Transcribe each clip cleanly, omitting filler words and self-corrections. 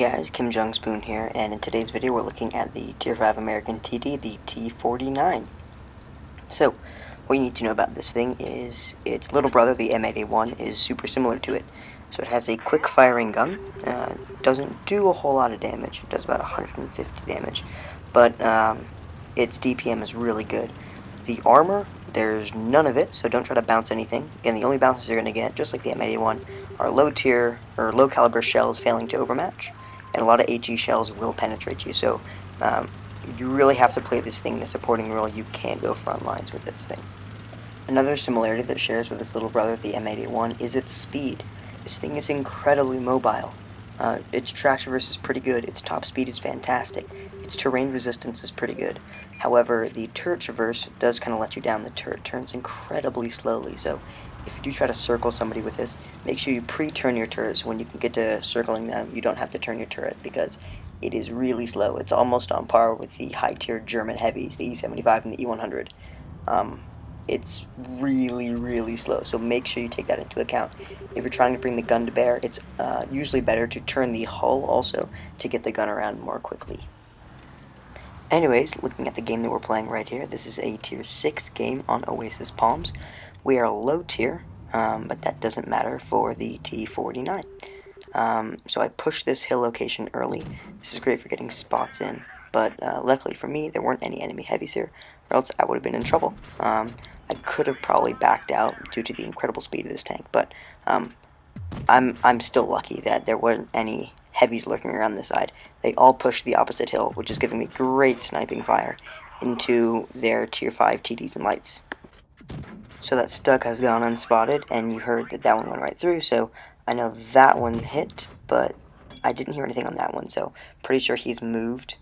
Guys, Kim Jung Spoon here, and in today's video we're looking at the Tier 5 American TD, the T49. So, what you need to know about this thing is its little brother, the M81, is super similar to it. So it has a quick firing gun, doesn't do a whole lot of damage, it does about 150 damage, but its DPM is really good. The armor, there's none of it, so don't try to bounce anything. Again, the only bounces you're going to get, just like the M81, are low tier or low caliber shells failing to overmatch, and a lot of HE shells will penetrate you. So you really have to play this thing in a supporting role. You can't go front lines with this thing. Another similarity that it shares with its little brother, the M81, is its speed. This thing is incredibly mobile. Its traction reverse is pretty good. Its top speed is fantastic. Its terrain resistance is pretty good. However, the turret traverse does kind of let you down. The turret turns incredibly slowly, so if you do try to circle somebody with this, make sure you pre-turn your turret so when you can get to circling them, you don't have to turn your turret, because it is really slow. It's almost on par with the high-tier German heavies, the E75 and the E100. It's really, really slow, so make sure you take that into account. If you're trying to bring the gun to bear, it's usually better to turn the hull also to get the gun around more quickly. Anyways, looking at the game that we're playing right here, this is a Tier 6 game on Oasis Palms. We are low tier, but that doesn't matter for the T49. So I pushed this hill location early. This is great for getting spots in, but luckily for me, there weren't any enemy heavies here, or else I would have been in trouble. I could have probably backed out due to the incredible speed of this tank, but I'm still lucky that there weren't any heavies lurking around this side. They all pushed the opposite hill, which is giving me great sniping fire into their Tier 5 TDs and lights. So that Stug has gone unspotted, and you heard that that one went right through, so I know that one hit, but I didn't hear anything on that one, so pretty sure he's moved.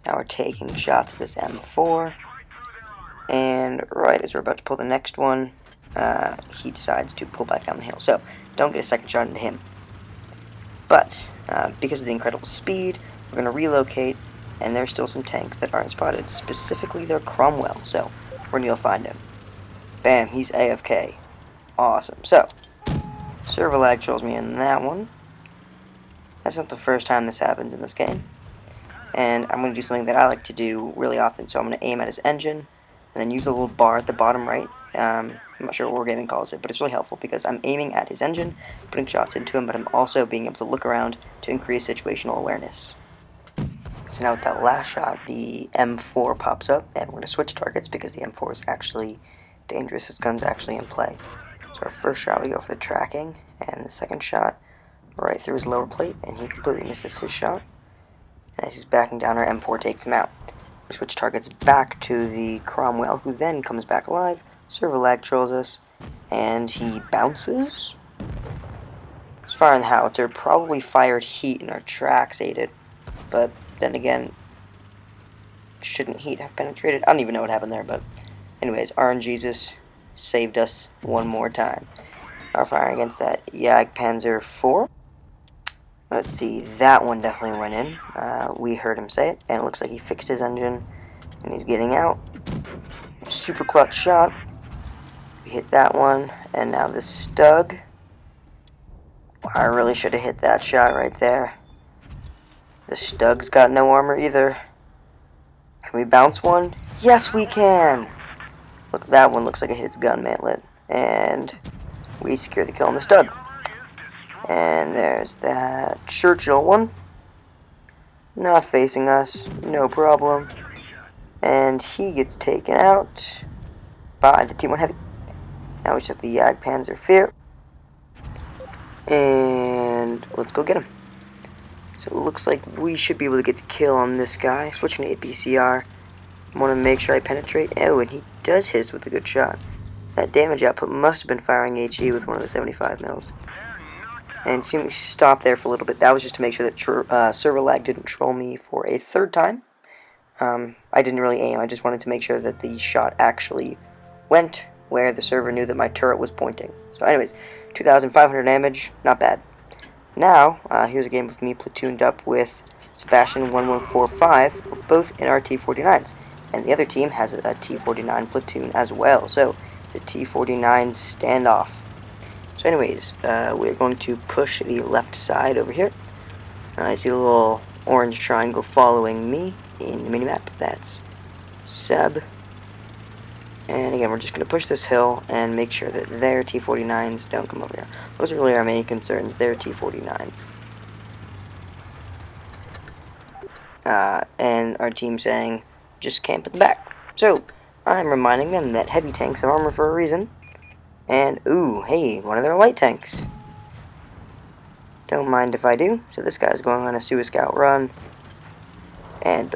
Now we're taking shots at this M4, and right as we're about to pull the next one, he decides to pull back down the hill, so don't get a second shot into him. But because of the incredible speed, we're going to relocate, and there's still some tanks that aren't spotted, specifically their Cromwell, so we're going to go find him. Bam, he's AFK. Awesome. So, server lag trolls me in that one. That's not the first time this happens in this game. And I'm going to do something that I like to do really often. So I'm going to aim at his engine, and then use a little bar at the bottom right. I'm not sure what Wargaming calls it, but it's really helpful because I'm aiming at his engine, putting shots into him, but I'm also being able to look around to increase situational awareness. So now with that last shot, the M4 pops up, and we're going to switch targets because the M4 is actually dangerous. This gun's actually in play. So our first shot, we go for the tracking, and the second shot right through his lower plate, and he completely misses his shot. And as he's backing down, our M4 takes him out. We switch targets back to the Cromwell, who then comes back alive. Server lag trolls us, and he bounces. He's firing the howitzer, probably fired heat, and our tracks ate it. But then again, shouldn't heat have penetrated? I don't even know what happened there, but anyways, RNGesus saved us one more time. Our fire against that Jagdpanzer IV. Let's see, that one definitely went in. We heard him say it, and it looks like he fixed his engine, and he's getting out. Super clutch shot. We hit that one, and now the Stug. I really should have hit that shot right there. The Stug's got no armor either. Can we bounce one? Yes, we can! Look, that one looks like it hit its gun mantlet. And we secure the kill on the Stug. And there's that Churchill one. Not facing us, no problem. And he gets taken out by the T1 Heavy. Now we set the Jagdpanzer IV. And let's go get him. So it looks like we should be able to get the kill on this guy. Switching to APCR. I want to make sure I penetrate. Oh, and he does hit us with a good shot. That damage output must have been firing HE with one of the 75 mils. And see me stop there for a little bit. That was just to make sure that server lag didn't troll me for a third time. I didn't really aim. I just wanted to make sure that the shot actually went where the server knew that my turret was pointing. So anyways, 2,500 damage. Not bad. Now, here's a game with me platooned up with Sebastian 1145. We're both in our T49s. And the other team has a T49 platoon as well. So it's a T49 standoff. So anyways, we're going to push the left side over here. I see a little orange triangle following me in the minimap. That's Seb. And again, we're just going to push this hill and make sure that their T49s don't come over here. Those are really our main concerns, their T49s. And our team saying, just camp at the back. So, I'm reminding them that heavy tanks have armor for a reason. And, ooh, hey, one of their light tanks. Don't mind if I do. So this guy's going on a Sui Scout run. And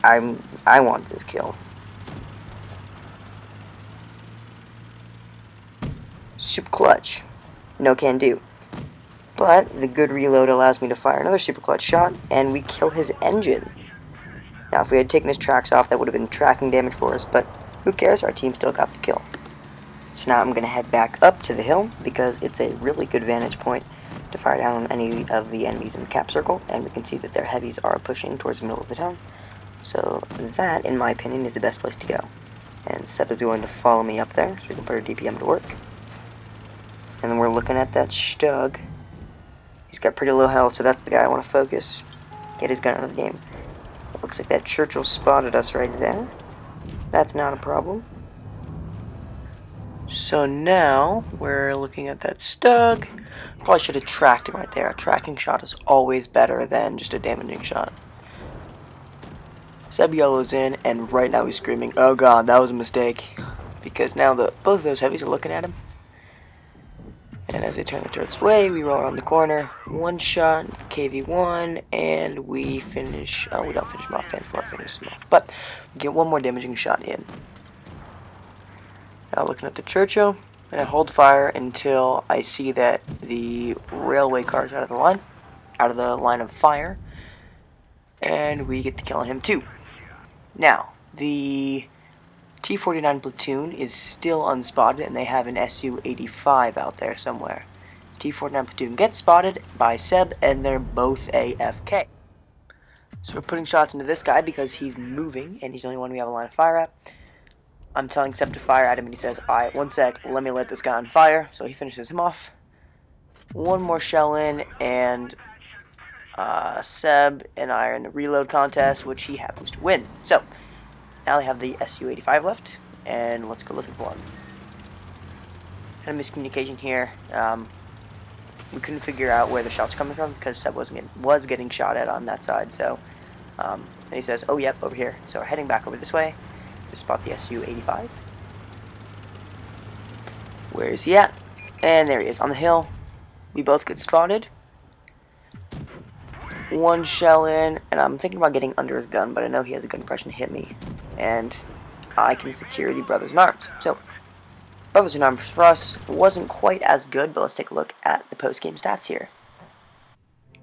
I want this kill. Super clutch. No can do. But the good reload allows me to fire another super clutch shot, and we kill his engine. Now, if we had taken his tracks off, that would have been tracking damage for us, but who cares? Our team still got the kill. So now I'm going to head back up to the hill, because it's a really good vantage point to fire down on any of the enemies in the cap circle, and we can see that their heavies are pushing towards the middle of the town. So that, in my opinion, is the best place to go. And Seb is going to follow me up there, so we can put our DPM to work. And then we're looking at that Stug. He's got pretty low health, so that's the guy I want to focus. Get his gun out of the game. It looks like that Churchill spotted us right there. That's not a problem. So now, we're looking at that Stug. Probably should have tracked him right there. A tracking shot is always better than just a damaging shot. Seb yellows in, and right now he's screaming, oh god, that was a mistake. Because now both of those heavies are looking at him. And as they turn the turret's way, we roll around the corner, one shot, KV1, and we finish, oh, we don't finish him off, before I finish him off, but we get one more damaging shot in. Now looking at the Churchill, and I hold fire until I see that the railway car is out of the line of fire, and we get the kill on him too. Now, the T49 Platoon is still unspotted, and they have an Su-85 out there somewhere. T49 Platoon gets spotted by Seb, and they're both AFK. So we're putting shots into this guy because he's moving, and he's the only one we have a line of fire at. I'm telling Seb to fire at him, and he says, alright, one sec, let me let this guy on fire. So he finishes him off. One more shell in, and Seb and I are in the reload contest, which he happens to win. So now they have the Su-85 left, and let's go looking for him. Kind of miscommunication here. We couldn't figure out where the shots are coming from because Seb was getting shot at on that side. So, and he says, "Oh, yep, over here." So we're heading back over this way to spot the Su-85. Where is he at? And there he is on the hill. We both get spotted. One shell in, and I'm thinking about getting under his gun, but I know he has a good impression to hit me, and I can secure the Brothers in Arms. So, Brothers in Arms for us wasn't quite as good, but let's take a look at the post-game stats here. So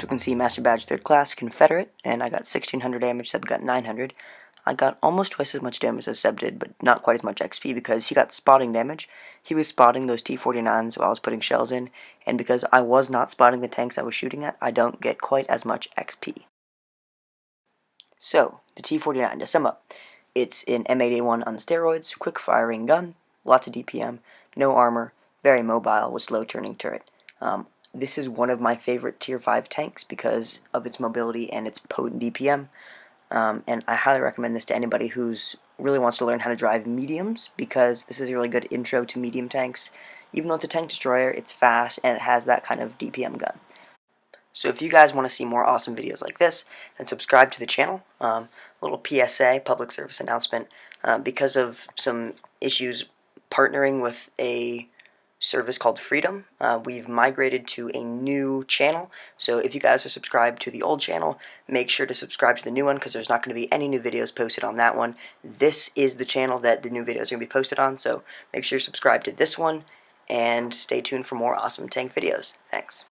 we can see Master Badge 3rd Class, Confederate, and I got 1600 damage, Seb got 900. I got almost twice as much damage as Seb did, but not quite as much XP because he got spotting damage. He was spotting those T49s while I was putting shells in, and because I was not spotting the tanks I was shooting at, I don't get quite as much XP. So, the T49, to sum up, it's an M8A1 on steroids, quick firing gun, lots of DPM, no armor, very mobile with slow turning turret. This is one of my favorite tier 5 tanks because of its mobility and its potent DPM. And I highly recommend this to anybody who's really wants to learn how to drive mediums, because this is a really good intro to medium tanks. Even though it's a tank destroyer, it's fast, and it has that kind of DPM gun. So if you guys want to see more awesome videos like this, then subscribe to the channel. Little PSA, public service announcement, because of some issues partnering with a service called Freedom, we've migrated to a new channel. So if you guys are subscribed to the old channel, make sure to subscribe to the new one, because there's not going to be any new videos posted on that one. This is the channel that the new videos are going to be posted on, so make sure you subscribe to this one, and stay tuned for more awesome tank videos. Thanks.